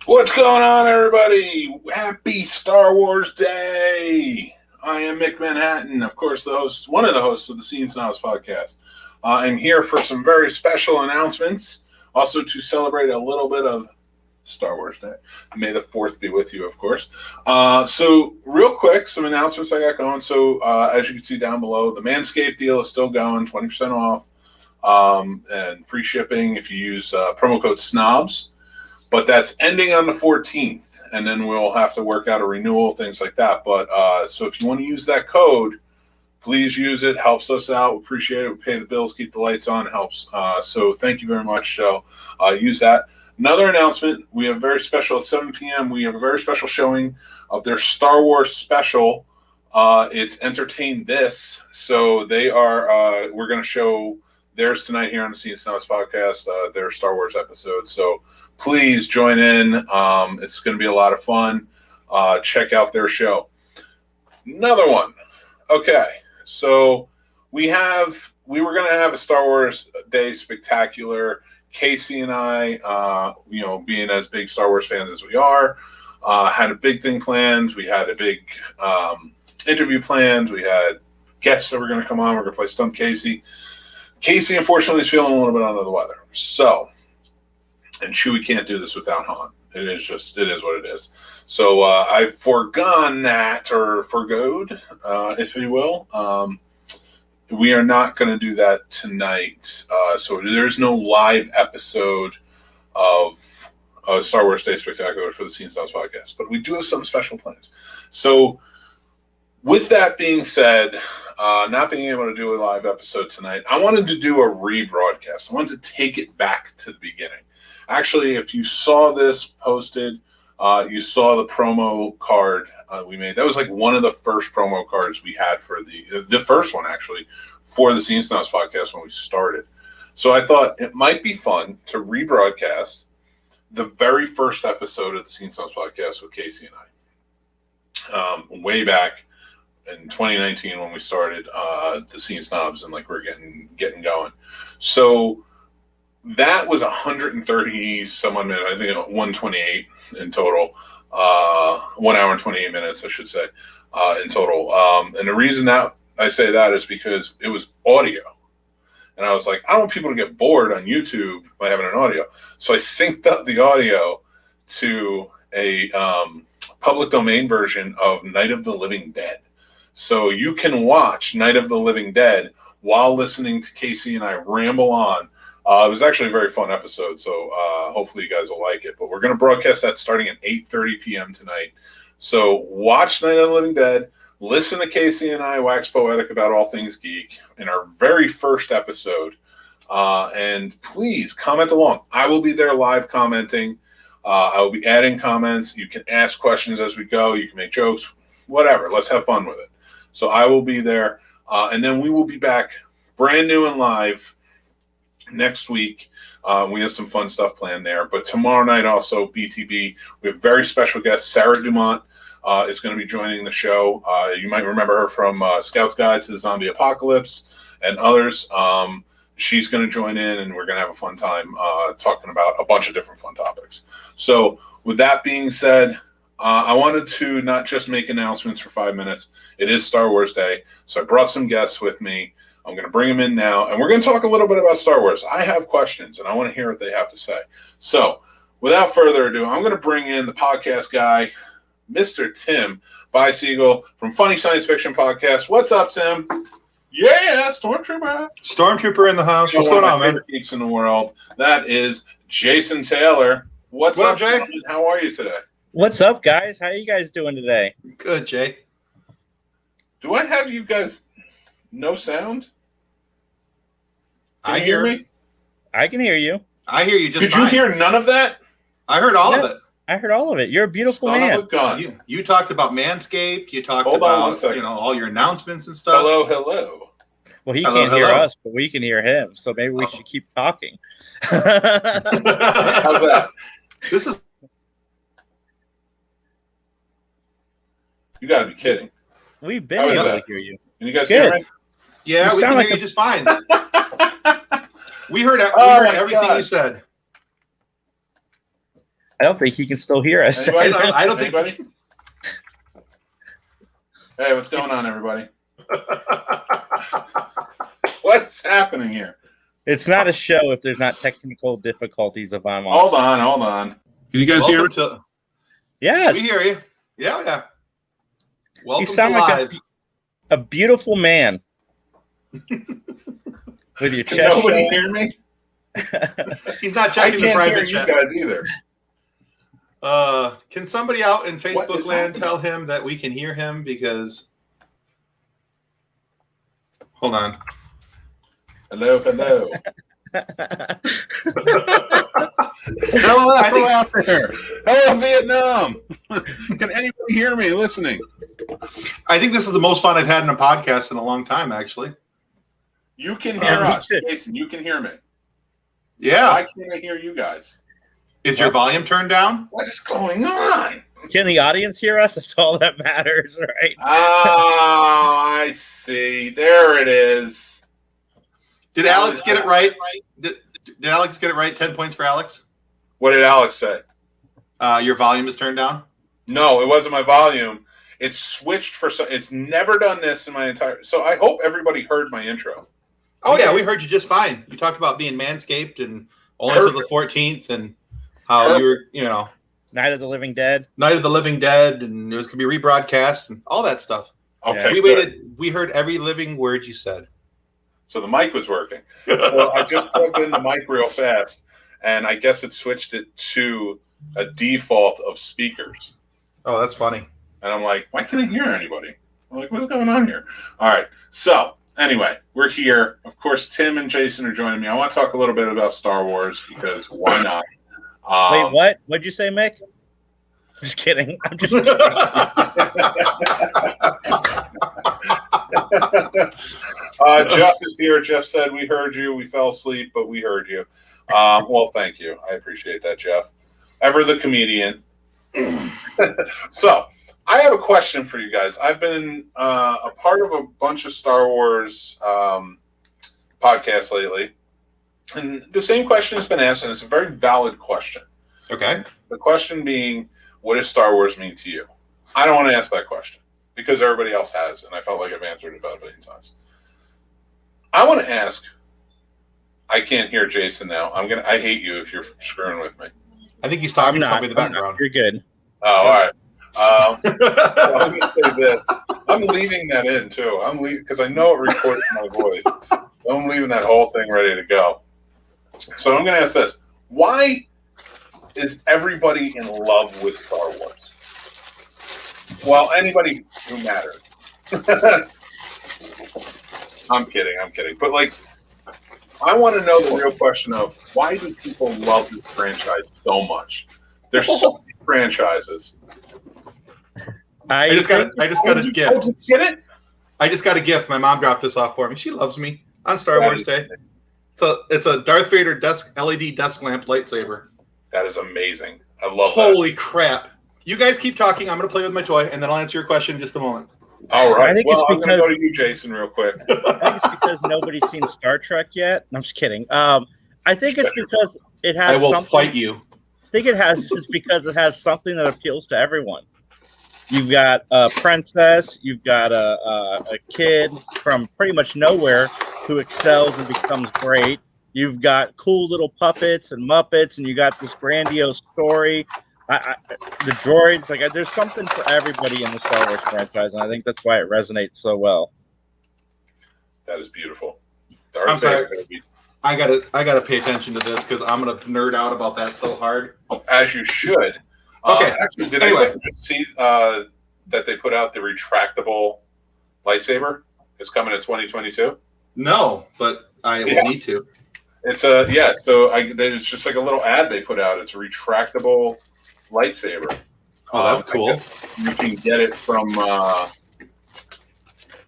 What's going on, everybody? Happy Star Wars Day! I am Mick Manhattan, of course, one of the hosts of the Snobs podcast. I'm here for some very special announcements, also to celebrate a little bit of Star Wars Day. May the 4th be with you, of course. So, real quick, some announcements I got going. So, as you can see down below, the Manscaped deal is still going, 20% off, and free shipping if you use promo code SNOBS. But that's ending on the 14th, and then we'll have to work out a renewal, things like that. But so if you want to use that code, please use it. Helps us out. We appreciate it. We pay the bills, keep the lights on. It helps. So thank you very much. So use that. Another announcement, we have very special at 7 p.m. We have a very special showing of their Star Wars special. It's Entertain This. So they are, we're going to show theirs tonight here on the Snobs podcast, their Star Wars episode. So please join in. It's going to be a lot of fun. Check out their show. Another one. Okay, so we were going to have a Star Wars Day spectacular. Casey and I, being as big Star Wars fans as we are, had a big thing planned. We had a big interview planned. We had guests that were going to come on. We're going to play Stump Casey. Casey, unfortunately, is feeling a little bit under the weather. So, and Chewie can't do this without Han. It is what it is. So I've forgone that, or forgoed, if you will. We are not going to do that tonight. So there's no live episode of Star Wars Day Spectacular for the Snobs podcast. But we do have some special plans. So with that being said, not being able to do a live episode tonight, I wanted to do a rebroadcast. I wanted to take it back to the beginning. Actually, if you saw this posted, you saw the promo card we made. That was like one of the first promo cards we had for the first one, actually, for the Snobs podcast when we started. So I thought it might be fun to rebroadcast the very first episode of the Snobs podcast with Casey and I. Way back in 2019 when we started the Snobs, and like we're getting going. So that was 130 some odd minutes. I think 128 in total. 1 hour and 28 minutes, I should say, in total. And the reason that I say that is because it was audio. And I was like, I don't want people to get bored on YouTube by having an audio. So I synced up the audio to a public domain version of Night of the Living Dead. So you can watch Night of the Living Dead while listening to Casey and I ramble on. It was actually a very fun episode, so hopefully you guys will like it. But we're going to broadcast that starting at 8:30 p.m. tonight. So watch Night of the Living Dead, listen to Casey and I wax poetic about all things geek in our very first episode, and please comment along. I will be there live commenting. I will be adding comments. You can ask questions as we go. You can make jokes, whatever. Let's have fun with it. So I will be there, and then we will be back brand new and live next week. We have some fun stuff planned there. But tomorrow night also, BTB, we have very special guest, Sarah Dumont, is going to be joining the show. You might remember her from Scout's Guide to the Zombie Apocalypse and others. She's going to join in, and we're going to have a fun time talking about a bunch of different fun topics. So with that being said, I wanted to not just make announcements for 5 minutes. It is Star Wars Day, so I brought some guests with me. I'm going to bring them in now, and we're going to talk a little bit about Star Wars. I have questions, and I want to hear what they have to say. So without further ado, I'm going to bring in the podcast guy, Mr. Tim Bysiegel from Funny Science Fiction Podcast. What's up, Tim? Yeah, Stormtrooper. Stormtrooper in the house. What's going on, man? Geeks in the world. That is Jason Taylor. What's up, Jay? How are you today? What's up, guys? How are you guys doing today? Good, Jay. Do I have you guys no sound? I hear me. I can hear you. I hear you just Could fine. you hear none of that? I heard all of it. I heard all of it. You're a beautiful Son man. of a gun. You talked about Manscaped. You talked Hold on one about second. all your announcements and stuff. Hello. Well, he Hello, can't hear hello. us, but we can hear him. So maybe we should keep talking. How's that? This is You got to be kidding. We've been How is able that? to hear you. Can you guys Good. hear me? yeah, You we sound can like hear a- you just fine. We heard Oh, my everything God. you said. I don't think he can still hear us. Anybody? I don't think- Anybody? Hey, what's going on, everybody? What's happening here? It's not a show if there's not technical difficulties if I'm on. Hold on. Can you guys hear me? Welcome to, Yes. we hear you. Yeah. Welcome You sound to like live. a beautiful man. With your Can chest nobody showing. hear me? He's not I checking the can't hear private you chat. guys either. Can somebody out in What Facebook is land happening? tell him that we can hear him? Because hold on. Hello. Hello out there. Hello, Vietnam. Can anybody hear me listening? I think this is the most fun I've had in a podcast in a long time, actually. You can hear Me us. too. Jason, you can hear me. Yeah. Why can't I hear you guys? Is your volume turned down? What is going on? Can the audience hear us? That's all that matters, right? Oh, I see. There it is. Did Alex get it right? Did Alex get it right? 10 points for Alex. What did Alex say? Your volume is turned down. No, it wasn't my volume. It's switched for some. It's never done this in my entire. So I hope everybody heard my intro. Oh yeah, we heard you just fine. You talked about being manscaped and only until the 14th, and how you were, Night of the Living Dead. Night of the Living Dead, and it was going to be rebroadcast and all that stuff. Okay, we good. waited. We heard every living word you said. So the mic was working. So I just plugged in the mic real fast, and I guess it switched it to a default of speakers. Oh, that's funny. And I'm like, why can't I hear anybody? I'm like, what's going on here? All right. So anyway, we're here. Of course, Tim and Jason are joining me. I want to talk a little bit about Star Wars because why not? Wait, what? What'd you say, Mick? Just kidding. I'm just kidding. Jeff is here. Jeff said, we heard you. We fell asleep, but we heard you. Well, thank you. I appreciate that, Jeff. Ever the comedian. So, I have a question for you guys. I've been a part of a bunch of Star Wars podcasts lately. And the same question has been asked, and it's a very valid question. Okay. The question being, what does Star Wars mean to you? I don't want to ask that question because everybody else has, and I felt like I've answered it about a billion times. I want to ask, I can't hear Jason now. I hate you if you're screwing with me. I think he's talking to somebody in the background. You're good. Oh, all right. So I'm going to say this. I'm leaving that in, too. I'm leaving because I know it records my voice. So I'm leaving that whole thing ready to go. So I'm going to ask this. Why is everybody in love with Star Wars? Well, anybody who matters. I'm kidding. But, I want to know the real question of why do people love this franchise so much? There's so many franchises. I just got a gift. Did you get it? I just got a gift. My mom dropped this off for me. She loves me on Star Wars Day. So it's a Darth Vader LED desk lamp lightsaber. That is amazing. I love Holy crap. You guys keep talking. I'm going to play with my toy, and then I'll answer your question in just a moment. that. All right. I think Well, it's I'm going to because- go to you, Jason, real quick. I think it's because nobody's seen Star Trek yet. No, I'm just kidding. I think it's because it has I will something. fight you. I think it's because it has something that appeals to everyone. You've got a princess, you've got a kid from pretty much nowhere who excels and becomes great. You've got cool little puppets and Muppets, and you got this grandiose story. The droids, there's something for everybody in the Star Wars franchise, and I think that's why it resonates so well. That is beautiful. I'm sorry. I gotta pay attention to this because I'm gonna nerd out about that so hard. As you should. Okay. Actually, did Anyway. anybody see that they put out the retractable lightsaber? It's coming in 2022. No, but I will need to. It's So there's just like a little ad they put out. It's a retractable lightsaber. Oh, that's I cool. guess you can get it from what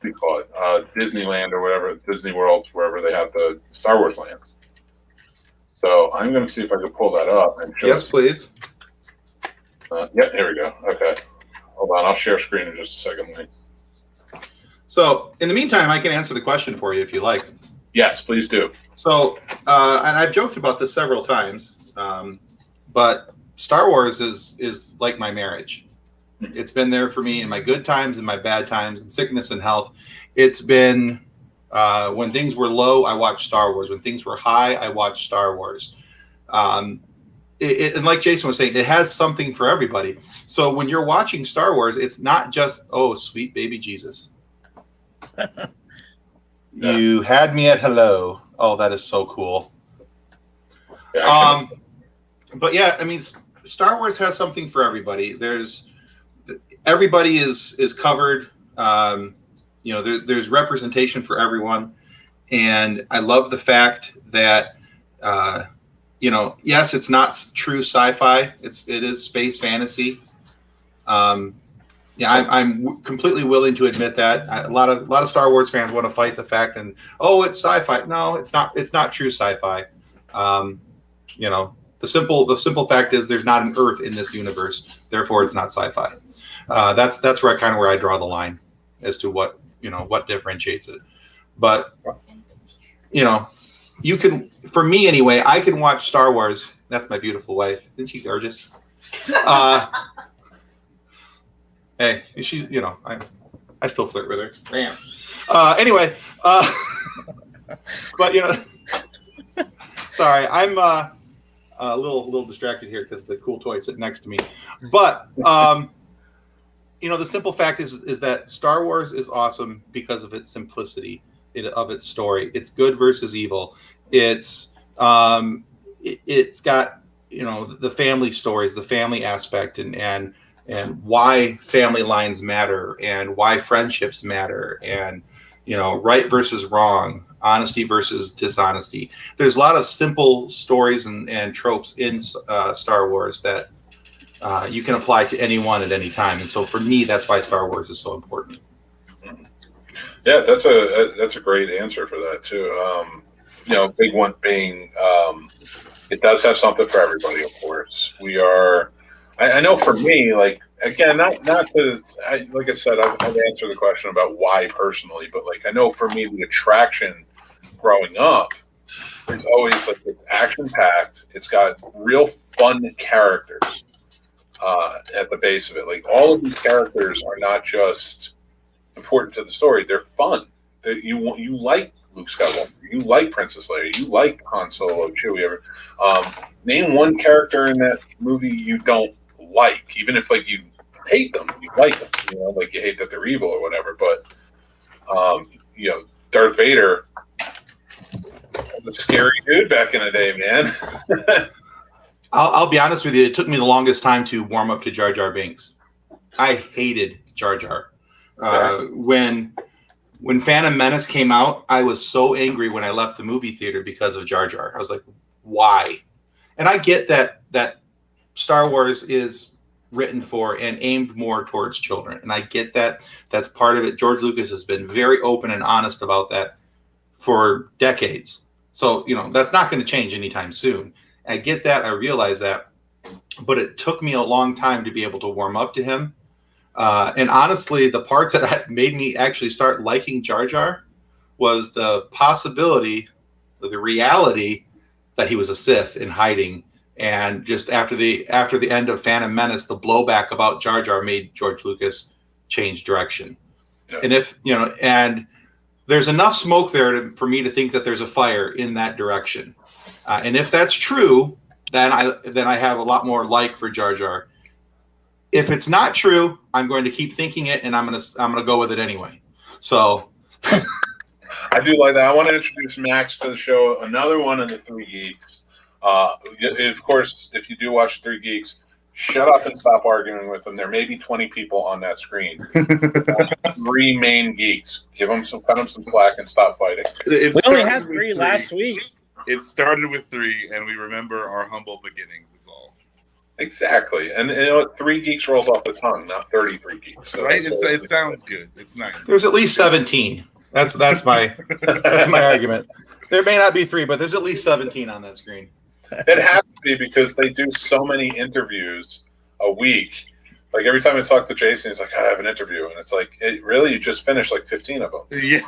do you call it? Disneyland or whatever, Disney World, wherever they have the Star Wars land. So I'm going to see if I can pull that up and show Yes, it. please. Yeah, here we go. Okay. Hold on. I'll share screen in just a second. Lee. So, in the meantime, I can answer the question for you if you like. Yes, please do. So, and I've joked about this several times, but Star Wars is like my marriage. It's been there for me in my good times and my bad times, in sickness and health. It's been when things were low, I watched Star Wars. When things were high, I watched Star Wars. And like Jason was saying, it has something for everybody. So when you're watching Star Wars, it's not just, oh, sweet baby Jesus. You had me at hello. Oh, that is so cool. But yeah, I mean, Star Wars has something for everybody. Everybody is covered. There's representation for everyone, and I love the fact that yes, it's not true sci-fi. It is space fantasy. I'm completely willing to admit that. A lot of Star Wars fans want to fight the fact and it's sci-fi. No, it's not. It's not true sci-fi. The simple fact is there's not an Earth in this universe, therefore it's not sci-fi. That's where I draw the line as to what differentiates it. But you can, for me anyway, I can watch Star Wars. That's my beautiful wife. Isn't she gorgeous? Hey, she, I still flirt with her. Bam. Anyway, but sorry, I'm a little distracted here because the cool toy sitting next to me. But the simple fact is that Star Wars is awesome because of its simplicity of its story. It's good versus evil. It's got the family stories, the family aspect, and why family lines matter, and why friendships matter, and right versus wrong, honesty versus dishonesty. There's a lot of simple stories and tropes in Star Wars that you can apply to anyone at any time, and so for me, that's why Star Wars is so important. Yeah, that's a great answer for that too. Big one being it does have something for everybody. Of course, I know for me, like again, not to like I said, I've answered the question about why personally, but like I know for me, the attraction growing up is always like it's action packed. It's got real fun characters at the base of it. Like all of these characters are not just important to the story; they're fun. That you like Luke Skywalker, you like Princess Leia, you like Han Solo, Chewie. Name one character in that movie you don't like, even if like you hate them, you like them. Like you hate that they're evil or whatever. But Darth Vader was a scary dude back in the day, man. I'll be honest with you. It took me the longest time to warm up to Jar Jar Binks. I hated Jar Jar. When Phantom Menace came out, I was so angry when I left the movie theater because of Jar Jar. I was like, why? And I get that Star Wars is written for and aimed more towards children. And I get that. That's part of it. George Lucas has been very open and honest about that for decades. So, that's not going to change anytime soon. I get that. I realize that. But it took me a long time to be able to warm up to him. And honestly, the part that made me actually start liking Jar Jar was the possibility, the reality that he was a Sith in hiding. And just after the end of Phantom Menace, the blowback about Jar Jar made George Lucas change direction. Yeah. And and there's enough smoke there for me to think that there's a fire in that direction. And if that's true, then I have a lot more like for Jar Jar. If it's not true, I'm going to keep thinking it, and I'm gonna go with it anyway. So I do like that. I want to introduce Max to the show. Another one of the Three Geeks. Of course, if you do watch Three Geeks, shut up and stop arguing with them. There may be 20 people on that screen. Three main geeks. Cut them some slack and stop fighting. We only had three last week. It started with three, and we remember our humble beginnings is all. Exactly. And Three Geeks rolls off the tongue, not 33 geeks. So right? It sounds good. It's nice. There's at least 17. That's my argument. There may not be three, but there's at least 17 on that screen. It has to be because they do so many interviews a week. Like every time I talk to Jason, he's like, I have an interview. And it's like, really? You just finished like 15 of them. Yeah.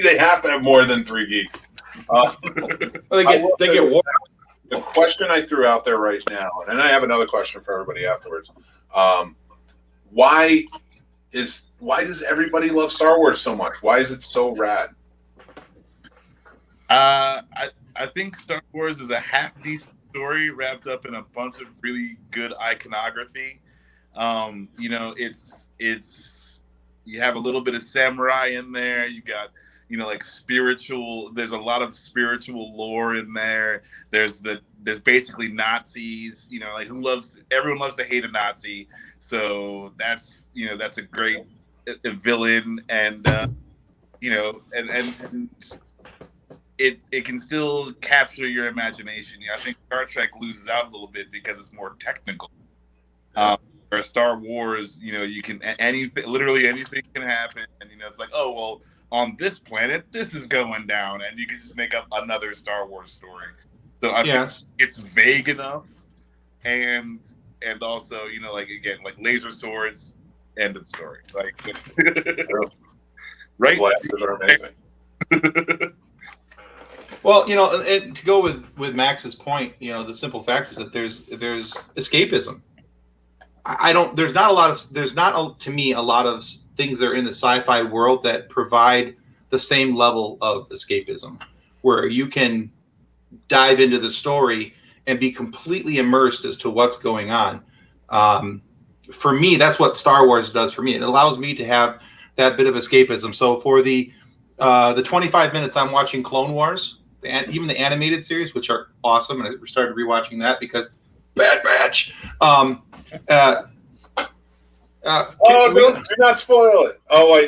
They have to have more than Three Geeks. They get the question I threw out there right now, and I have another question for everybody afterwards. Why does everybody love Star Wars so much? Why is it so rad? I think Star Wars is a half decent story wrapped up in a bunch of really good iconography. You know, it's you have a little bit of samurai in there. You got, you know, like spiritual. There's a lot of spiritual lore in there. There's basically Nazis. You know, like everyone loves to hate a Nazi. So that's a great villain, and you know, and it can still capture your imagination. You know, I think Star Trek loses out a little bit because it's more technical. Or Star Wars, you know, you can literally anything can happen, and you know, it's like, oh well, on this planet, this is going down, and you can just make up another Star Wars story. So I think it's vague enough, and also, you know, like again, like laser swords, end of story. Like, right? Blasters are amazing. Well, you know, to go with Max's point, you know, the simple fact is that there's escapism. There's not to me a lot of things that are in the sci-fi world that provide the same level of escapism, where you can dive into the story and be completely immersed as to what's going on. For me, that's what Star Wars does for me. It allows me to have that bit of escapism. So for the 25 minutes I'm watching Clone Wars, and even the animated series, which are awesome, and I started rewatching that because Bad Batch. Do not spoil it. Oh wait,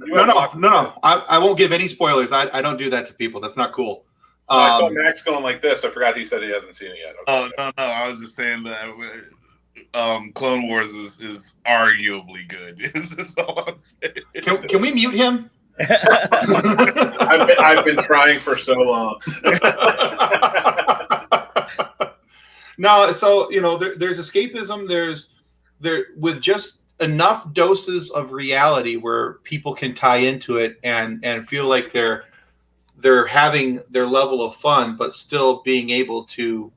no, no. I won't give any spoilers. I don't do that to people. That's not cool. I saw Max going like this. I forgot he said he hasn't seen it yet. Okay. Oh no, I was just saying that Clone Wars is arguably good. Is all I'm saying. Can we mute him? I've been trying for so long. No, so you know, there's escapism. There with just enough doses of reality where people can tie into it and feel like they're having their level of fun, but still being able to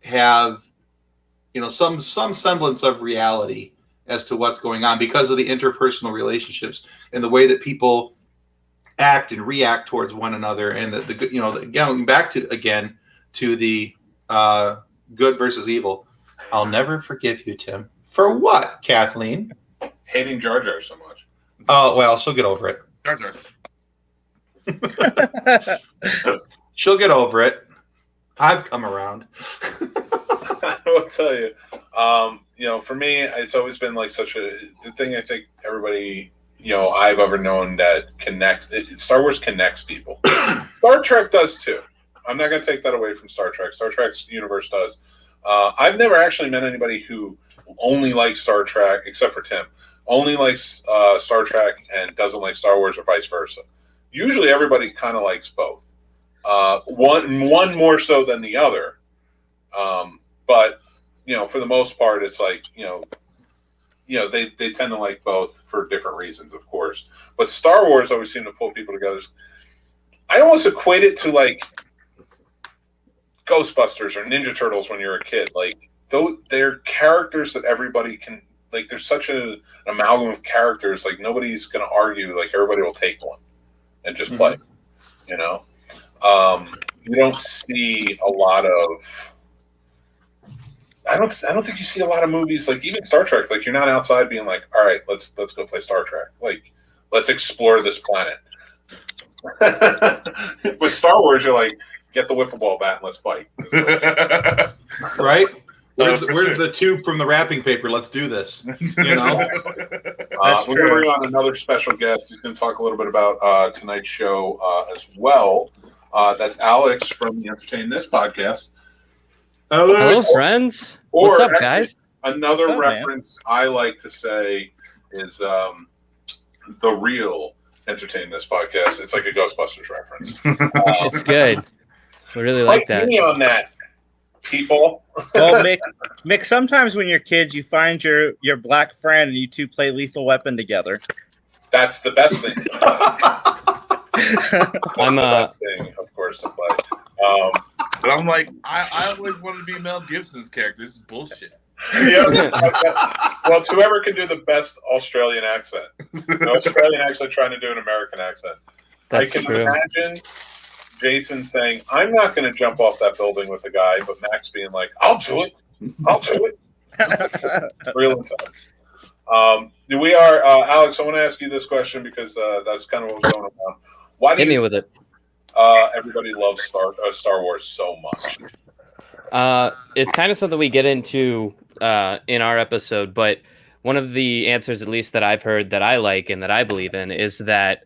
have, you know, some semblance of reality as to what's going on because of the interpersonal relationships and the way that people act and react towards one another, and the you know, going back to the good versus evil. I'll never forgive you, Tim. For what, Kathleen? Hating Jar Jar so much. Oh well, she'll get over it. Jar Jar's. She'll get over it. I've come around. I'll tell you. You know, for me, it's always been like such the thing. I think everybody, you know, I've ever known that connects. Star Wars connects people. Star Trek does too. I'm not going to take that away from Star Trek. Star Trek's universe does. I've never actually met anybody who only likes Star Trek, except for Tim, only likes Star Trek and doesn't like Star Wars, or vice versa. Usually everybody kind of likes both. One more so than the other. But, you know, for the most part, it's like, you know, they tend to like both for different reasons, of course. But Star Wars always seem to pull people together. I almost equate it to like Ghostbusters or Ninja Turtles when you're a kid. Like, they're characters that everybody can, like, there's such an amalgam of characters, like nobody's going to argue, like everybody will take one and just play, you know? You don't see a lot of, I don't think you see a lot of movies, like even Star Trek, like you're not outside being like, all right, let's go play Star Trek. Like, let's explore this planet. With Star Wars, you're like, get the wiffle ball bat and let's fight. Right? Where's the tube from the wrapping paper? Let's do this. You know? We're going to bring on another special guest. He's going to talk a little bit about tonight's show as well. That's Alex from the Entertain This podcast. Hello, friends. What's up, guys? Another reference I like to say is the real Entertain This podcast. It's like a Ghostbusters reference. It's good. We really like that. Me on that, people. Well, Mick, sometimes when you're kids, you find your black friend and you two play Lethal Weapon together. That's the best thing. That's I'm the best thing, of course, to play. But I'm like, I always wanted to be Mel Gibson's character. This is bullshit. Yeah. Well, it's whoever can do the best Australian accent. An Australian accent trying to do an American accent. That's I can true. imagine Jason saying, "I'm not going to jump off that building with the guy," but Max being like, "I'll do it. I'll do it." Real intense. We are Alex. I want to ask you this question because that's kind of what was going on. Why do Hit me you with it. everybody loves Star Wars so much? It's kind of something we get into in our episode, but one of the answers, at least that I've heard, that I like and that I believe in, is that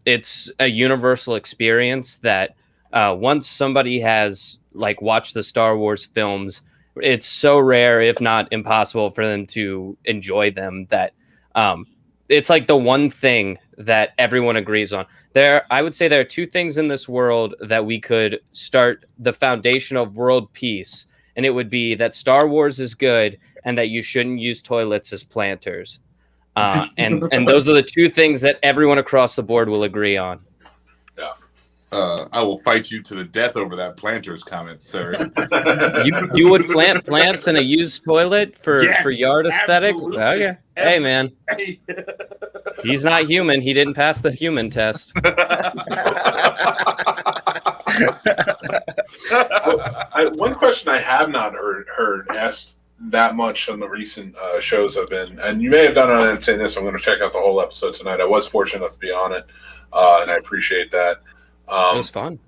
it's a universal experience that once somebody has like watched the Star Wars films, it's so rare, if not impossible, for them to enjoy them that it's like the one thing that everyone agrees on. I would say there are two things in this world that we could start the foundation of world peace, and it would be that Star Wars is good and that you shouldn't use toilets as planters. And those are the two things that everyone across the board will agree on. Yeah. I will fight you to the death over that planters comment, sir. You would plant plants in a used toilet for yard aesthetic? Absolutely. Okay. Hey, man. Hey. He's not human. He didn't pass the human test. One question I have not heard asked that much on the recent shows I've been, and you may have done it on Entertain This. I'm going to check out the whole episode tonight. I was fortunate enough to be on it, and I appreciate that. It was fun.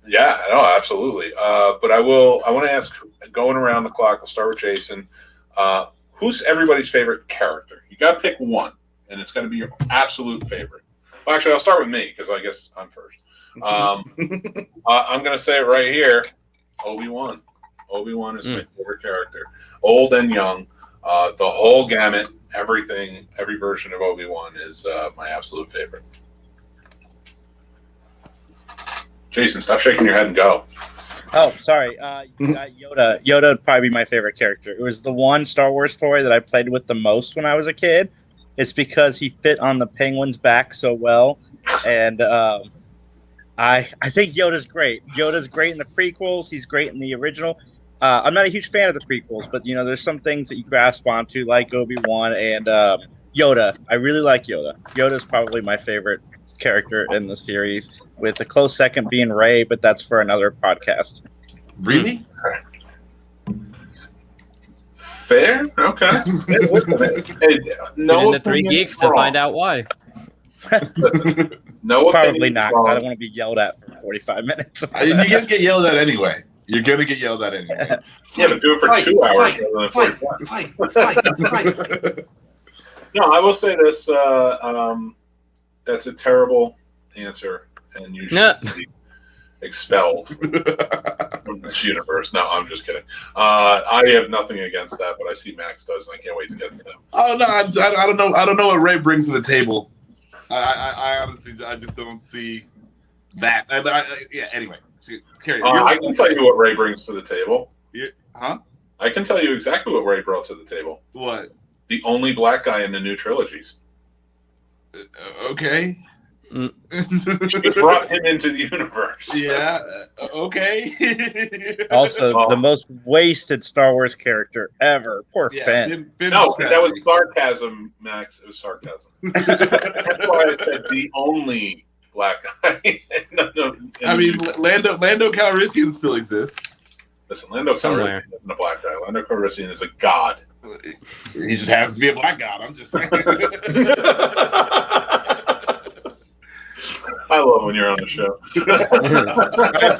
Yeah, no, absolutely. But I want to ask, going around the clock, we'll start with Jason. Who's everybody's favorite character? You got to pick one, and it's going to be your absolute favorite. Well, actually, I'll start with me because I guess I'm first. I'm going to say it right here. Obi-Wan. Obi-Wan is my favorite character. Old and young, the whole gamut, everything, every version of Obi-Wan is my absolute favorite. Jason, stop shaking your head and go. Oh, sorry. You got Yoda. Yoda would probably be my favorite character. It was the one Star Wars toy that I played with the most when I was a kid. It's because he fit on the penguin's back so well. And I think Yoda's great. Yoda's great in the prequels. He's great in the original. I'm not a huge fan of the prequels, but, there's some things that you grasp onto, like Obi-Wan and Yoda. I really like Yoda. Yoda's probably my favorite character in the series, with a close second being Rey, but that's for another podcast. Really? Fair? Okay. Hey, no, the three geeks to find out why. Listen, no, probably not. I don't want to be yelled at for 45 minutes. You're going to get yelled at anyway. You're going to get yelled at anyway. Yeah, but do it for 2 hours rather than 45. No, I will say this. That's a terrible answer, and you should be expelled from this universe. No, I'm just kidding. I have nothing against that, but I see Max does, and I can't wait to get to them. Oh no, I don't know. I don't know what Rey brings to the table. I honestly, I just don't see that. Yeah. Anyway, carry on. I can tell you what Rey brings to the table. Huh? I can tell you exactly what Rey brought to the table. What? The only black guy in the new trilogies. Okay. She brought him into the universe. Yeah. Okay. Also, the most wasted Star Wars character ever. Poor Finn. No, that was sarcasm, Max. It was sarcasm. That's why I said the only black guy. Lando Calrissian still exists. Listen, Lando Calrissian isn't a black guy. Lando Calrissian is a god. He just happens to be a black god. I'm just saying. I love when you're on the show. All right,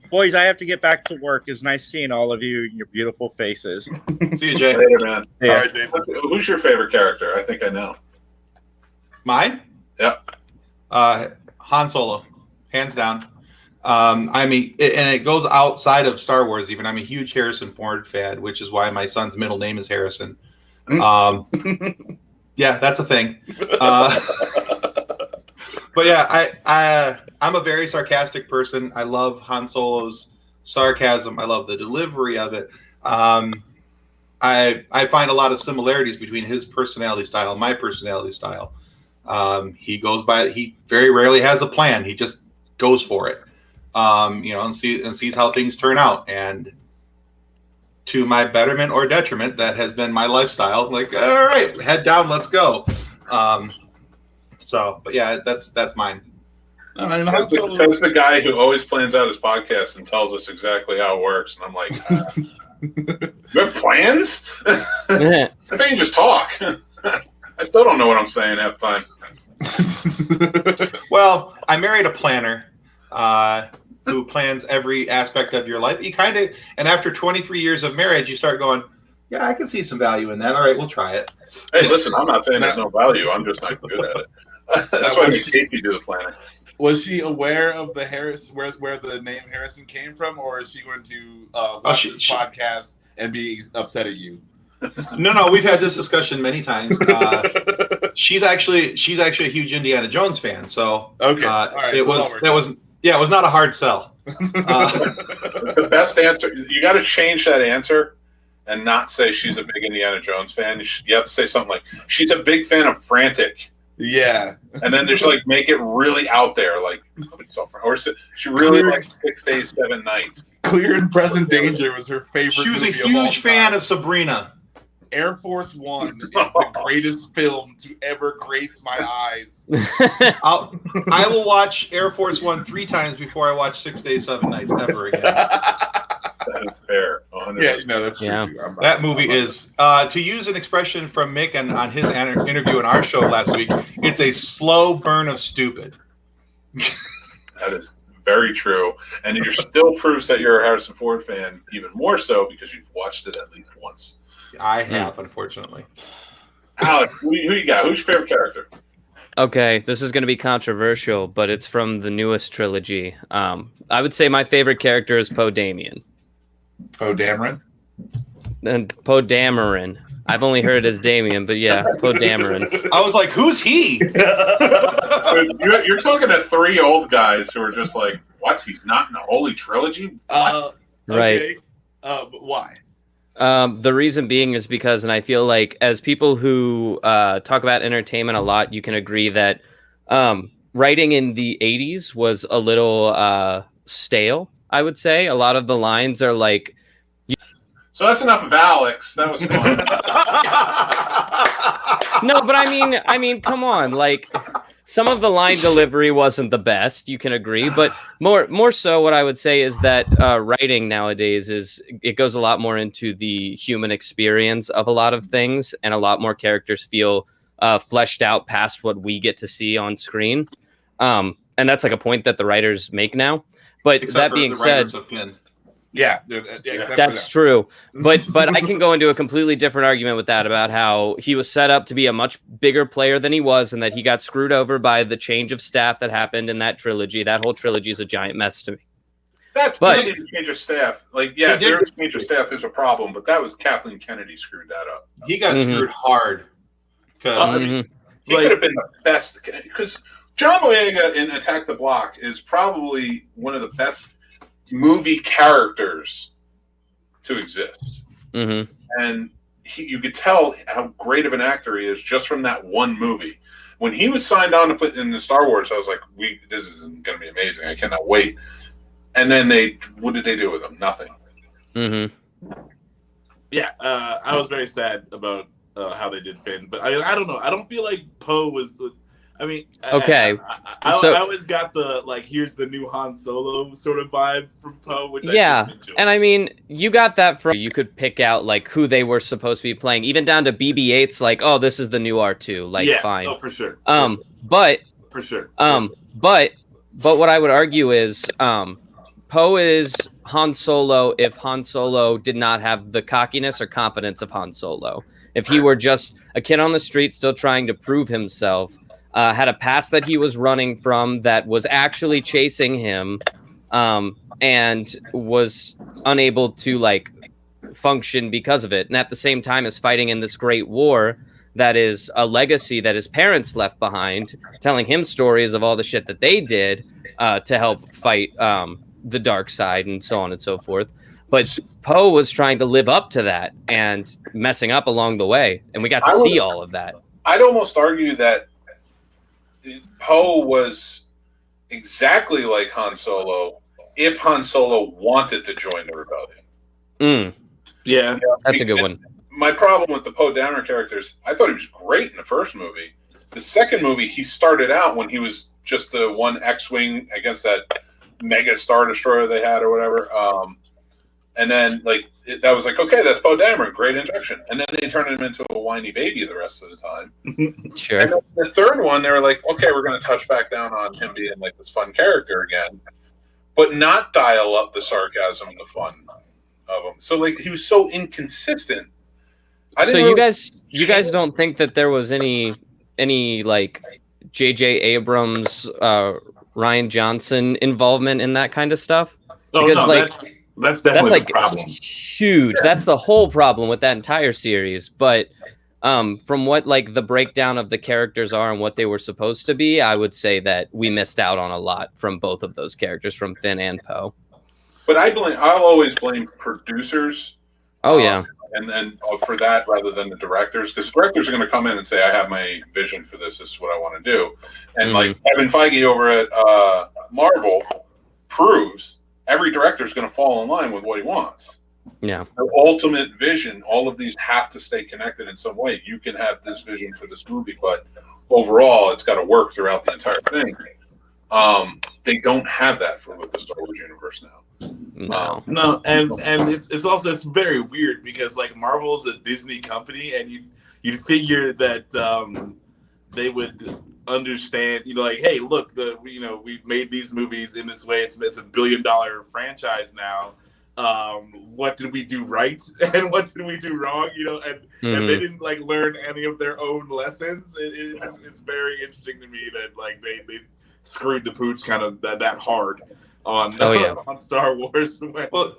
boys, I have to get back to work. It's nice seeing all of you and your beautiful faces. See you, Jay. Later, man. Yeah. All right, Jason. Who's your favorite character? I think I know. Mine? Yep. Han Solo, hands down. And it goes outside of Star Wars even. I'm a huge Harrison Ford fan, which is why my son's middle name is Harrison. Yeah, that's a thing. But yeah, I'm a very sarcastic person. I love Han Solo's sarcasm. I love the delivery of it. I find a lot of similarities between his personality style and my personality style. He very rarely has a plan. He just goes for it. and sees how things turn out. And to my betterment or detriment, that has been my lifestyle. Like, all right, head down, let's go. But yeah, that's mine. Says the guy who always plans out his podcast and tells us exactly how it works, and I'm like, you have plans? I think you just talk. I still don't know what I'm saying half the time. Well, I married a planner who plans every aspect of your life. You kind of, and after 23 years of marriage, you start going, yeah, I can see some value in that. All right, we'll try it. Hey, listen, I'm not saying there's no value. I'm just not good at it. That's why Casey do the planning. Was she aware of the where the name Harrison came from, or is she going to watch this podcast and be upset at you? No, we've had this discussion many times. She's actually a huge Indiana Jones fan, so okay, all right, it was not a hard sell. The best answer, you got to change that answer and not say she's a big Indiana Jones fan. You have to say something like she's a big fan of Frantic. Yeah, and then just like make it really out there, like, or she really liked 6 Days, 7 Nights. Clear and Present Danger was her favorite. She was a huge fan of Sabrina. Air Force One is the greatest film to ever grace my eyes. I will watch Air Force One 3 times before I watch 6 Days, 7 Nights ever again. That is fair. 100%. Yeah, that's true. That movie is, to use an expression from Mick on his interview on our show last week, it's a slow burn of stupid. That is very true. And you're still proves that you're a Harrison Ford fan, even more so because you've watched it at least once. I have, unfortunately. Alex, who you got? Who's your favorite character? Okay, this is going to be controversial, but it's from the newest trilogy. I would say my favorite character is Poe Dameron. Poe Dameron? And Poe Dameron. I've only heard it as Damien, but yeah, Poe Dameron. I was like, who's he? You're talking to 3 old guys who are just like, what? He's not in the Holy Trilogy? Right. Okay. But why? The reason being is because, and I feel like as people who talk about entertainment a lot, you can agree that writing in the 80s was a little stale, I would say. A lot of the lines are like... So that's enough of Alex. That was fun. No, but I mean, come on. Like, some of the line delivery wasn't the best. You can agree, but more so, what I would say is that writing nowadays it goes a lot more into the human experience of a lot of things, and a lot more characters feel fleshed out past what we get to see on screen. And that's like a point that the writers make now. But Except that being said. Yeah, that's true. But I can go into a completely different argument with that about how he was set up to be a much bigger player than he was, and that he got screwed over by the change of staff that happened in that trilogy. That whole trilogy is a giant mess to me. They didn't change of staff. Like, yeah, there's a change of staff. There's a problem, but that was Kathleen Kennedy screwed that up. He got screwed hard. He could have been the best, because John Boyega in Attack the Block is probably one of the best movie characters to exist. And you could tell how great of an actor he is just from that one movie. When he was signed on to put in the Star Wars, I was like, this is going to be amazing. I cannot wait. And then what did they do with him? Nothing. Yeah, I was very sad about how they did Finn, but I don't know. I don't feel like Poe was. I mean, okay. I always got the here's the new Han Solo sort of vibe from Poe, which I didn't enjoy. And I mean, you got that from. You could pick out who they were supposed to be playing, even down to BB-8's. Oh, this is the new R2. Fine. Oh, for sure. But for sure. But what I would argue is, Poe is Han Solo if Han Solo did not have the cockiness or confidence of Han Solo. If he were just a kid on the street still trying to prove himself. Had a past that he was running from that was actually chasing him, and was unable to function because of it. And at the same time is fighting in this great war that is a legacy that his parents left behind, telling him stories of all the shit that they did to help fight the dark side and so on and so forth. But Poe was trying to live up to that and messing up along the way. And we got to see all of that. I'd almost argue that Poe was exactly like Han Solo if Han Solo wanted to join the rebellion. Mm, Yeah. that's a good one. My problem with the Poe Dameron characters, I thought he was great in the first movie. The second movie, he started out when he was just the one X-wing against that mega Star Destroyer they had or whatever. And then, that was like, okay, that's Poe Dameron, great introduction. And then they turned him into a whiny baby the rest of the time. Sure. And then the third one, they were like, okay, we're going to touch back down on him being like this fun character again, but not dial up the sarcasm and the fun of him. So, like, he was so inconsistent. So you guys don't think that there was any like J.J. Abrams, Ryan Johnson involvement in that kind of stuff? Oh, Because no, that's definitely the problem. Huge. That's the whole problem with that entire series. But from what like the breakdown of the characters are and what they were supposed to be, I would say that we missed out on a lot from both of those characters, from Finn and Poe. But I'll always blame producers. Oh yeah. And for that rather than the directors, because directors are going to come in and say, I have my vision for this. This is what I want to do. And like Kevin Feige over at Marvel proves every director is going to fall in line with what he wants. Yeah. The ultimate vision, all of these have to stay connected in some way. You can have this vision for this movie, but overall it's got to work throughout the entire thing. They don't have that with the Star Wars universe now. No, and it's also it's very weird because like Marvel's a Disney company, and you'd figure that they would understand, like, hey, look, we've made these movies in this way. It's a $1 billion franchise now. What did we do right and what did we do wrong? And they didn't like learn any of their own lessons. It's very interesting to me that like they screwed the pooch kind of that hard on Star Wars. Well,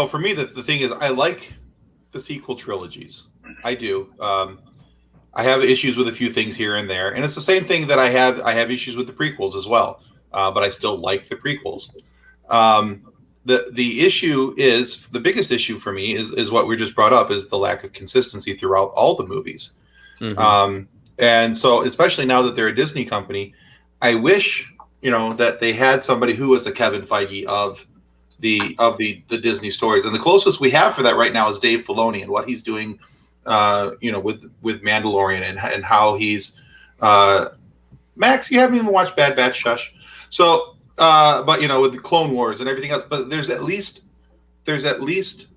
for me, the thing is, I like the sequel trilogies. I do. I have issues with a few things here and there, and it's the same thing that I have issues with the prequels as well. But I still like the prequels. The issue is, the biggest issue for me is what we just brought up, is the lack of consistency throughout all the movies. And so, especially now that they're a Disney company, I wish that they had somebody who was a Kevin Feige of the Disney stories. And the closest we have for that right now is Dave Filoni and what he's doing, with Mandalorian and how he's Max, you haven't even watched Bad Batch, shush. So, but with the Clone Wars and everything else, but there's at least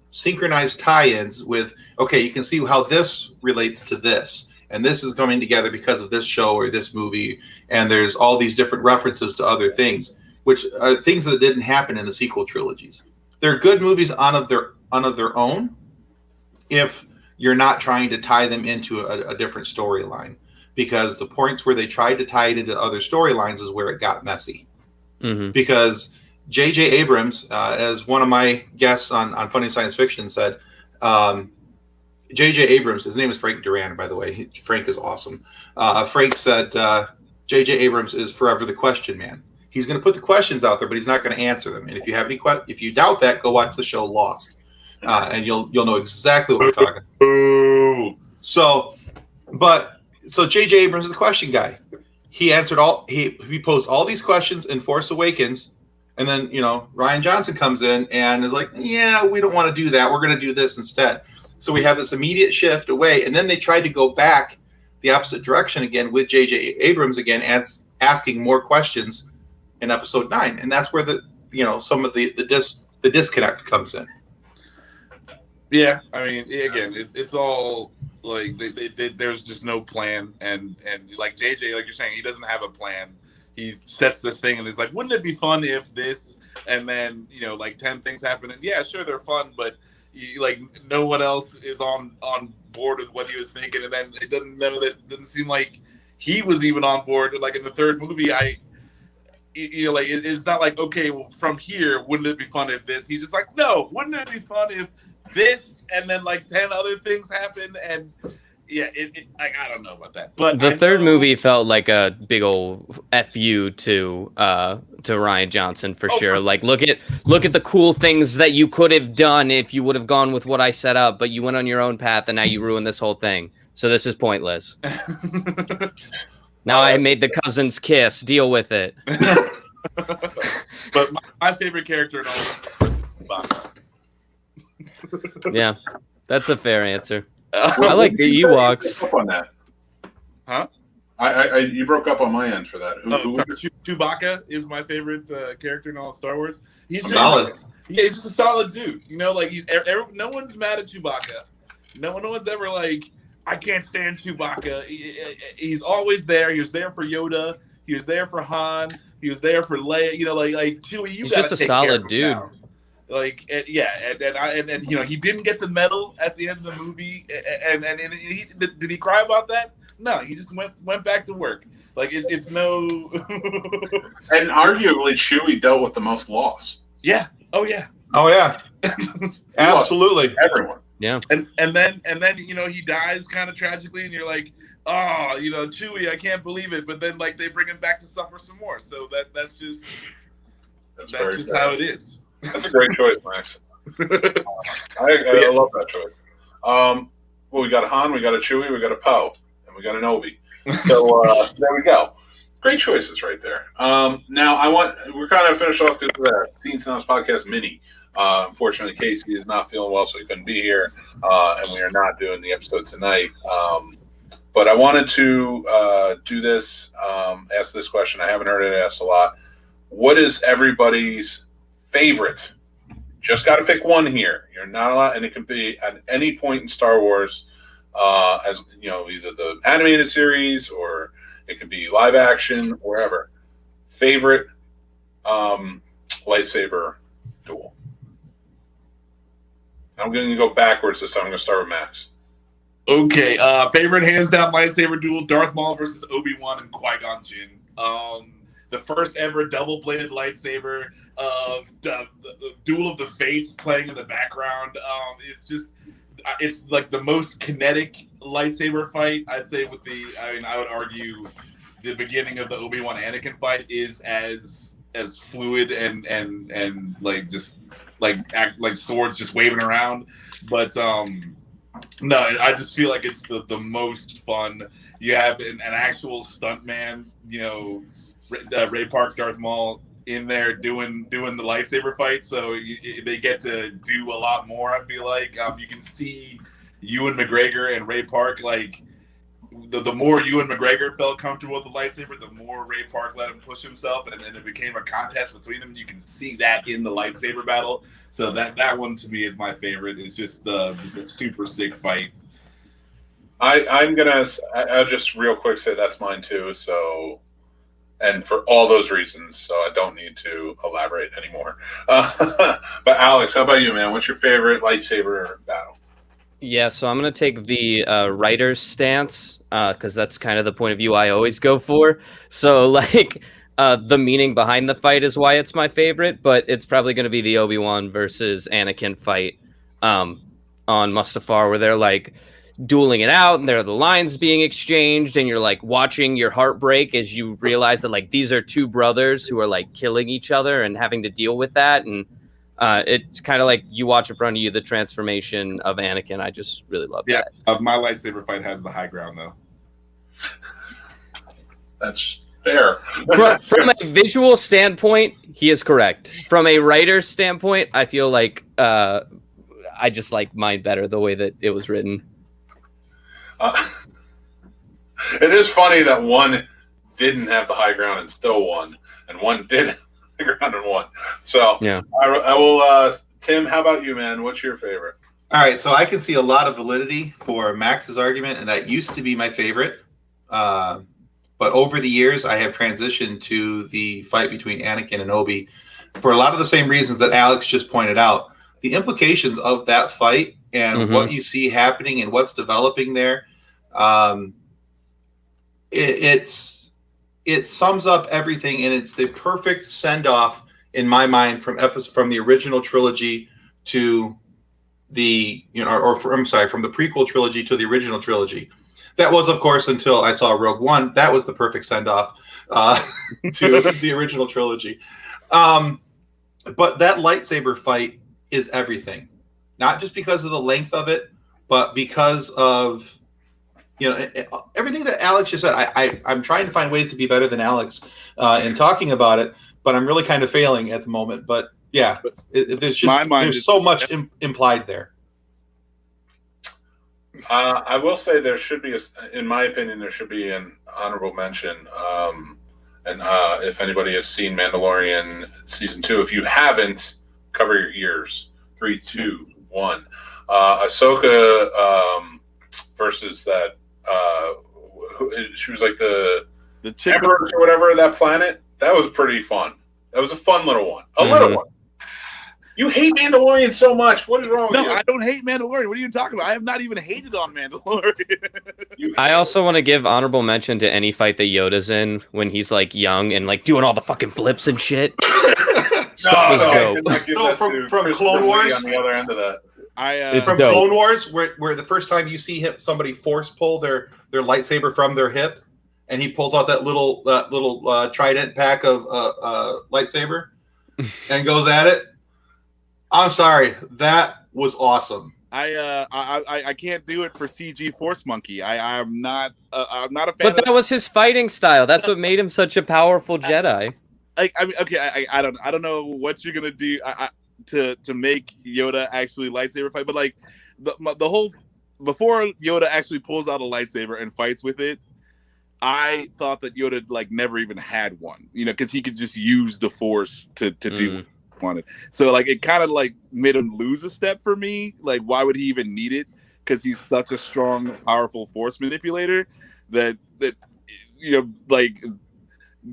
synchronized tie-ins with, okay, you can see how this relates to this, and this is coming together because of this show or this movie, and there's all these different references to other things, which are things that didn't happen in the sequel trilogies. They're good movies on of their own, if you're not trying to tie them into a different storyline, because the points where they tried to tie it into other storylines is where it got messy. Because J.J. Abrams, as one of my guests on Funny Science Fiction said, J.J. Abrams, his name is Frank Duran, by the way. Frank is awesome. Frank said J.J. Abrams is forever the question man. He's going to put the questions out there, but he's not going to answer them. And if you have if you doubt that, go watch the show Lost, and you'll know exactly what we're talking about. So J.J. Abrams is the question guy. He answered he posed all these questions in Force Awakens, and then Ryan Johnson comes in and is like, yeah, we don't want to do that. We're going to do this instead. So we have this immediate shift away, and then they tried to go back the opposite direction again with J.J. Abrams again, asking more questions in Episode 9, and that's where some of the disconnect comes in. Yeah, I mean, again, it's all like there's just no plan, and like JJ, like you're saying, he doesn't have a plan. He sets this thing, and it's like, wouldn't it be fun if this, and then like 10 things happen, and yeah, sure, they're fun, but like no one else is on board with what he was thinking, and then it didn't seem like he was even on board. Like in the third movie, it's not like, okay, well, from here, wouldn't it be fun if this? He's just like, no, wouldn't it be fun if this, and then like 10 other things happen, and yeah, I don't know about that. But the third movie felt like a big old FU to Ryan Johnson for sure. Like look at the cool things that you could have done if you would have gone with what I set up, but you went on your own path and now you ruined this whole thing. So this is pointless. Now I made the cousins kiss. Deal with it. But my favorite character in all of them is Chewbacca. Yeah, that's a fair answer. Uh, I like the You Ewoks. broke up on that. Huh? You broke up on my end for that. Who Chewbacca is my favorite character in all of Star Wars. He's Solid. Yeah, he's just a solid dude. You know, like no one's mad at Chewbacca. No one's ever like, I can't stand Chewbacca. He's always there. He was there for Yoda. He was there for Han. He was there for Leia. You know, like Chewie. He's just a solid dude. Like, and you know, he didn't get the medal at the end of the movie. And did he cry about that? No, he just went back to work. Like it's no. And arguably, Chewie dealt with the most loss. Yeah. Oh yeah. Oh yeah. Absolutely. Everyone. Yeah. And then you know, he dies kind of tragically, and you're like, oh, you know, Chewie, I can't believe it. But then like they bring him back to suffer some more. So that's just how it is. That's a great choice, Max. I love that choice. Well, we got a Han, we got a Chewie, we got a Poe, and we got an Obi. So there we go. Great choices right there. Now we're kind of finished off because of the Teen Snobs podcast mini. Unfortunately, Casey is not feeling well, so he couldn't be here, and we are not doing the episode tonight. But I wanted to do this, ask this question. I haven't heard it asked a lot. What is everybody's favorite? Just got to pick one here. You're not allowed, and it can be at any point in Star Wars, as you know, either the animated series or it could be live action, wherever. Favorite lightsaber duel. I'm going to go backwards this time. I'm going to start with Max. Okay, favorite hands down lightsaber duel: Darth Maul versus Obi-Wan and Qui-Gon Jinn. The first ever double-bladed lightsaber, the Duel of the Fates playing in the background. It's like the most kinetic lightsaber fight, I'd say. I would argue the beginning of the Obi-Wan Anakin fight is as fluid and like just like swords just waving around. But no, I just feel like it's the most fun. You have an actual stuntman, you know, Ray Park, Darth Maul in there doing the lightsaber fight, so they get to do a lot more. I feel like you can see Ewan McGregor and Ray Park, like the more Ewan McGregor felt comfortable with the lightsaber, the more Ray Park let him push himself, and it became a contest between them. You can see that in the lightsaber battle. So that one to me is my favorite. It's just the super sick fight. I'll just real quick say that's mine too. So. And for all those reasons, so I don't need to elaborate anymore. But Alex, how about you, man? What's your favorite lightsaber battle? Yeah, so I'm going to take the writer's stance because that's kind of the point of view I always go for. So, like, the meaning behind the fight is why it's my favorite, but it's probably going to be the Obi-Wan versus Anakin fight on Mustafar, where they're, like, dueling it out, and there are the lines being exchanged, and you're, like, watching your heart break as you realize that, like, these are two brothers who are, like, killing each other and having to deal with that, and it's kind of like you watch in front of you the transformation of Anakin. I just really love that. My lightsaber fight has the high ground, though. That's fair. From a visual standpoint, he is correct. From a writer's standpoint, I feel like I just like mine better the way that it was written. It is funny that one didn't have the high ground and still won, and one did have the ground and won. So yeah, I will. Tim, how about you, man? What's your favorite? All right, so I can see a lot of validity for Max's argument, and that used to be my favorite. But over the years, I have transitioned to the fight between Anakin and Obi for a lot of the same reasons that Alex just pointed out. The implications of that fight and what you see happening and what's developing there, it sums up everything, and it's the perfect send-off in my mind from the original trilogy to the from the prequel trilogy to the original trilogy. That was, of course, until I saw Rogue One. That was the perfect send-off to the original trilogy. But that lightsaber fight is everything, not just because of the length of it, but because of everything that Alex just said. I'm trying to find ways to be better than Alex in talking about it, but I'm really kind of failing at the moment. But yeah, there's so much implied there. I will say there should be, in my opinion, there should be an honorable mention. And if anybody has seen Mandalorian season 2, if you haven't, cover your ears. 3, 2, 1. Ahsoka versus that. She was like the Emperor or whatever of that planet. That was pretty fun. That was a fun little one. Little one. You hate Mandalorian so much. What is wrong with you? No, I don't hate Mandalorian. What are you talking about? I have not even hated on Mandalorian. I also want to give honorable mention to any fight that Yoda's in when he's like young and like doing all the fucking flips and shit. Stuff was dope. So from Clone Wars, on the other end of that. From dope. Clone Wars, where the first time you see somebody force pull their lightsaber from their hip, and he pulls out that little trident pack of lightsaber and goes at it. I'm sorry, that was awesome. I can't do it for CG Force Monkey. I'm not a fan. But that was his fighting style. That's what made him such a powerful Jedi. I don't know what you're gonna do to make Yoda actually lightsaber fight, but like the whole before Yoda actually pulls out a lightsaber and fights with it, I thought that Yoda like never even had one, because he could just use the Force to do what he wanted. So like it kind of like made him lose a step for me. Like why would he even need it? Because he's such a strong, powerful Force manipulator that like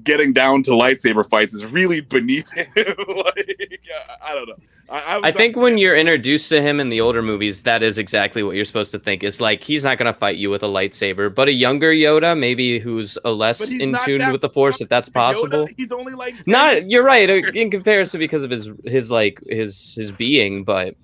getting down to lightsaber fights is really beneath him. I don't know. I think when you're introduced to him in the older movies, that is exactly what you're supposed to think. It's like he's not going to fight you with a lightsaber, but a younger Yoda, maybe who's less in tune with the Force, if that's possible. Yoda, he's only like 10. You're right in comparison because of his being, but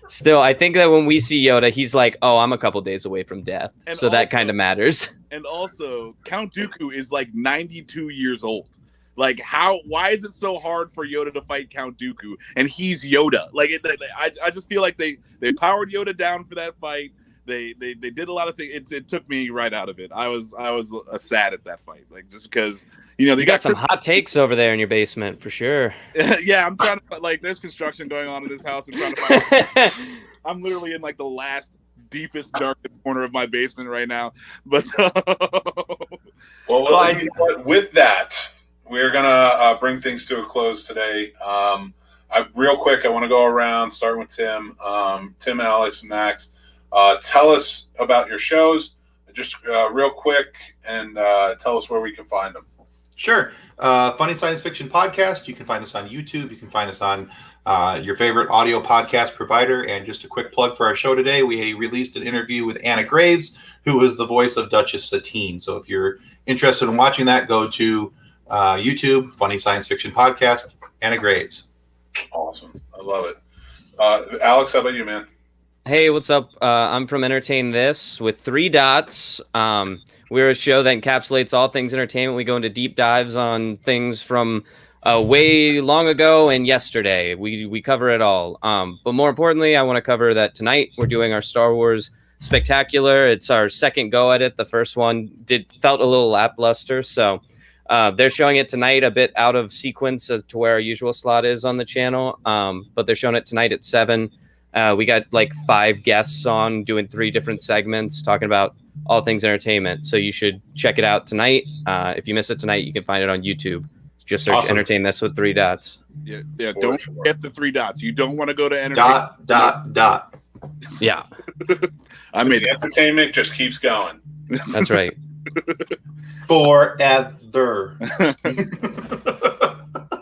still, I think that when we see Yoda, he's like, "Oh, I'm a couple days away from death," and so that kind of matters. And also, Count Dooku is like 92 years old. Like, why is it so hard for Yoda to fight Count Dooku? And he's Yoda. Like, I just feel like they powered Yoda down for that fight. They did a lot of things. It took me right out of it. I was sad at that fight. Like, just because, you got some hot takes over there in your basement for sure. Yeah, I'm trying to, like, there's construction going on in this house. I'm trying to find I'm literally in, like, the last deepest, darkest corner of my basement right now. But, with that, we're gonna bring things to a close today. Real quick, I want to go around, starting with Tim, Alex, Max. Tell us about your shows, just real quick, and tell us where we can find them. Sure. Funny Science Fiction Podcast. You can find us on YouTube. You can find us on your favorite audio podcast provider. And just a quick plug for our show today, we released an interview with Anna Graves, who is the voice of Duchess Satine. So if you're interested in watching that, go to YouTube, Funny Science Fiction Podcast, Anna Graves. Awesome. I love it. Alex, how about you, man? Hey, what's up? I'm from Entertain This with 3 dots. We're a show that encapsulates all things entertainment. We go into deep dives on things from way long ago and yesterday. We cover it all. But more importantly, I want to cover that tonight we're doing our Star Wars Spectacular. It's our second go at it. The first one felt a little lackluster, so they're showing it tonight a bit out of sequence as to where our usual slot is on the channel. But they're showing it tonight at 7. We got like 5 guests on doing 3 different segments talking about all things entertainment. So you should check it out tonight. If you miss it tonight, you can find it on YouTube. Just search Entertain This with 3 dots. Yeah. Don't forget the 3 dots. You don't want to go to entertain. Dot. Yeah. I mean, entertainment just keeps going. That's right. Forever.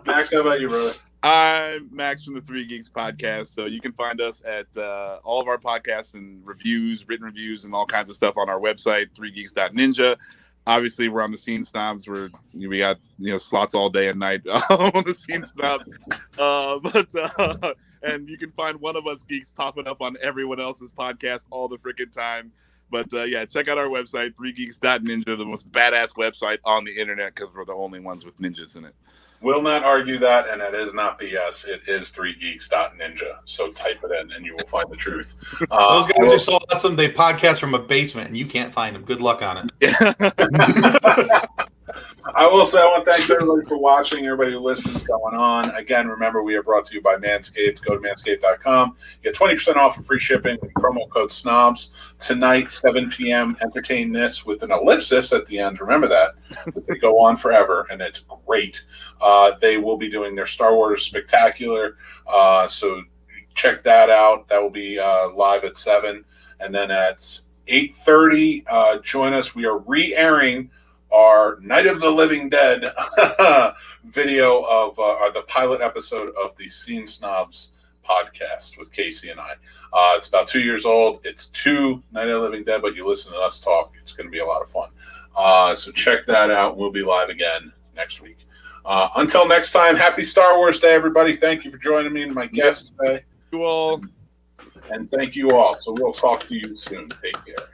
Max, how about you, brother? I'm Max from the 3 Geeks podcast. So you can find us at all of our podcasts and reviews, written reviews, and all kinds of stuff on our website, 3geeks.ninja. Obviously, we're on the Scene Snobs where we got slots all day and night on the Scene Snobs. And you can find one of us geeks popping up on everyone else's podcast all the freaking time. But yeah, check out our website, 3geeks.ninja, the most badass website on the internet because we're the only ones with ninjas in it. Will not argue that, and it is not BS. It is 3geeks.ninja. So type it in, and you will find the truth. Those guys are so awesome. They podcast from a basement, and you can't find them. Good luck on it. I will say I want to thank everybody for watching, everybody who listens going on. Again, remember we are brought to you by Manscaped. Go to manscaped.com. Get 20% off and free shipping with promo code SNOBS. Tonight, 7 p.m., entertain this with an ellipsis at the end. Remember that. But they go on forever, and it's great. They will be doing their Star Wars Spectacular. So check that out. That will be live at 7. And then at 8:30, join us. We are re-airing our Night of the Living Dead video of the pilot episode of the Scene Snobs podcast with Casey and I. It's about 2 years old. It's 2 Night of the Living Dead, but you listen to us talk. It's going to be a lot of fun. So check that out. We'll be live again next week. Until next time, happy Star Wars Day, everybody. Thank you for joining me and my guests today. You all. And thank you all. So we'll talk to you soon. Take care.